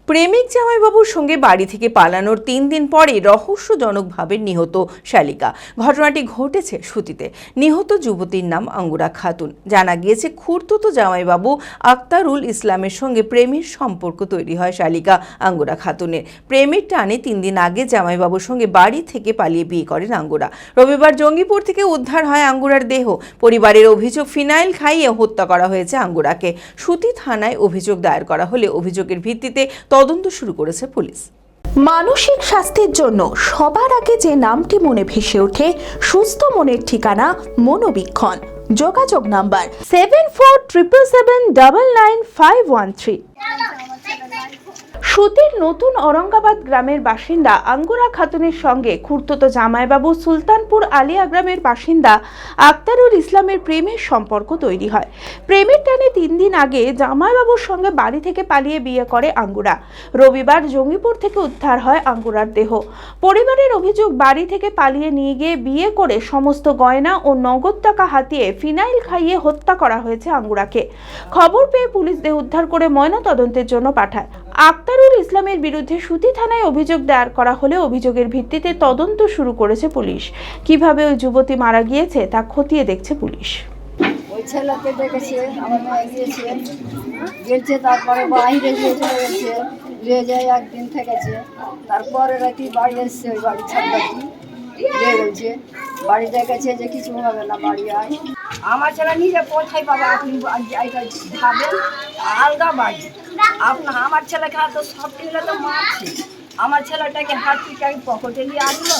প্রেমিক জামাইবাবুর সঙ্গে বাড়ি থেকে পালানোর 3 দিন পরে রহস্যজনকভাবে নিহত শালিকা। ঘটনাটি ঘটেছে সুতিতে। নিহত যুবতীর নাম আঙ্গুরা খাতুন। জানা গিয়েছে খুড়তুতো জামাইবাবু আক্তারুল ইসলামের সঙ্গে প্রেমের সম্পর্ক তৈরি হয় শালিকা আঙ্গুরা খাতুনের। প্রেমের টানে 3 দিন আগে জামাইবাবুর সঙ্গে বাড়ি থেকে পালিয়ে বিয়ে করেন আঙ্গুরা। রবিবার জঙ্গিপুর থেকে উদ্ধার হয় আঙ্গুরার দেহ। পরিবারের অভিযোগ, ফিনাইল খাইয়ে হত্যা করা হয়েছে আঙ্গুরাকে। সুতি থানায় অভিযোগ দায়ের করা হলে অভিযোগের ভিত্তিতে তদন্ত শুরু করেছে পুলিশ। মানসিক স্বাস্থ্যের জন্য সবার আগে যে নামটি মনে ভেসে ওঠে, সুস্থ মনের ঠিকানা মনোবীক্ষণ। যোগাযোগ নাম্বার 7477799513। সুতির নতুন औरंगाबाद গ্রামের বাসিন্দা আঙ্গুরা খাতুনের সঙ্গে খুড়তুতো জামাইবাবু সুলতানপুর আলিয়া গ্রামের বাসিন্দা আক্তারুল ইসলামের প্রেমের সম্পর্ক তৈরি হয়। প্রেমের টানে 3 দিন আগে জামাইবাবুর সঙ্গে বাড়ি থেকে পালিয়ে বিয়ে করে আঙ্গুরা। রবিবার জঙ্গিপুর থেকে উদ্ধার হয় আঙ্গুরার দেহ। পরিবারের অভিযোগ, বাড়ি থেকে পালিয়ে নিয়ে গিয়ে বিয়ে করে সমস্ত গয়না ও নগদ টাকা হাতিয়ে ফিনাইল খাইয়ে হত্যা করা হয়েছে আঙ্গুরাকে। খবর পেয়ে পুলিশ দেহ উদ্ধার করে ময়নাতদন্তের জন্য পাঠায়। আক্তারুল ইসলামের বিরুদ্ধে সুতি থানায় অভিযোগ দায়ের করা হলে অভিযোগের ভিত্তিতে তদন্ত শুরু করেছে পুলিশ। কিভাবে ওই যুবতী মারা গিয়েছে তা খতিয়ে দেখছে পুলিশ। ওই ছেলেকে দেখেছে, আমার মেয়ে গিয়েছে, তারপরে বাইরে গিয়ে চলে গেছে, নিয়ে যায় একদিন থেকেছে, তারপরে রাতে বাড়ি এসছে, ওই বাড়ি ছাড়বাটি নিয়ে গেছে, বাড়ি দেখেছে যে কিছু হবে না, বাড়ি আয়। আমার ছেলে নিজে কোথায় পাবে, আপনি ভাবেন আলগা বাড়ি আপনার। আমার ছেলেকে তো সব মিলে তো মারছে, আমার ছেলেটাকে হাত থেকে পকেটে নিয়ে আসলো,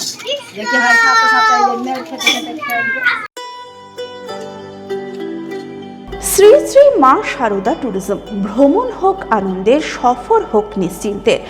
দেখে হয় সাথে সাথে মেয়ের খেতে খেতে খেয়ে। শ্রী শ্রী মা শারদা ট্যুরিজম। ভ্রমণ হোক আনন্দের, সফর হোক নিশ্চিন্তের।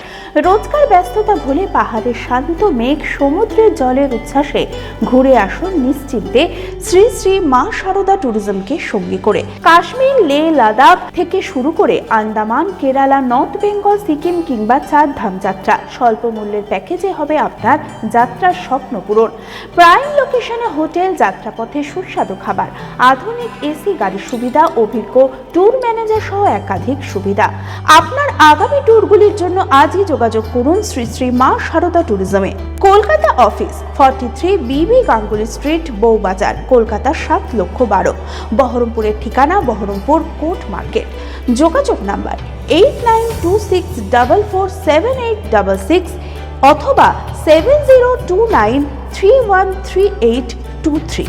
রোজকার ব্যস্ততা ভুলে পাহাড়ের শান্ত মেঘ, সমুদ্রের জলের উচ্ছ্বাসে ঘুরে আসুন নিশ্চিন্তে শ্রী শ্রী মা শারদা ট্যুরিজমকে সঙ্গী করে। কাশ্মীর, লেহ, লাদাখ থেকে শুরু করে আন্দামান, কেরালা, নর্থ বেঙ্গল, সিকিম কিংবা 4 ধাম যাত্রা। স্বল্প মূল্যের প্যাকেজে হবে আপনার যাত্রার স্বপ্ন পূরণ। প্রাইম লোকেশনে হোটেল, যাত্রাপথে সুস্বাদু খাবার, আধুনিক এসি গাড়ির সুবিধা, অভিজ্ঞ ট্যুর ম্যানেজার সহ একাধিক সুবিধা। আপনার আগামী ট্যুরগুলির জন্য আজই যোগাযোগ করুন শ্রী শ্রী মা শারদা ট্যুরিজমে। কলকাতা অফিস, 43 বিবি গাঙ্গুলি স্ট্রিট, বউবাজার, কলকাতা 7,12,000। বহরমপুরের ঠিকানা বহরমপুর কোর্ট মার্কেট। যোগাযোগ নাম্বার 8926447866 অথবা 7029313823।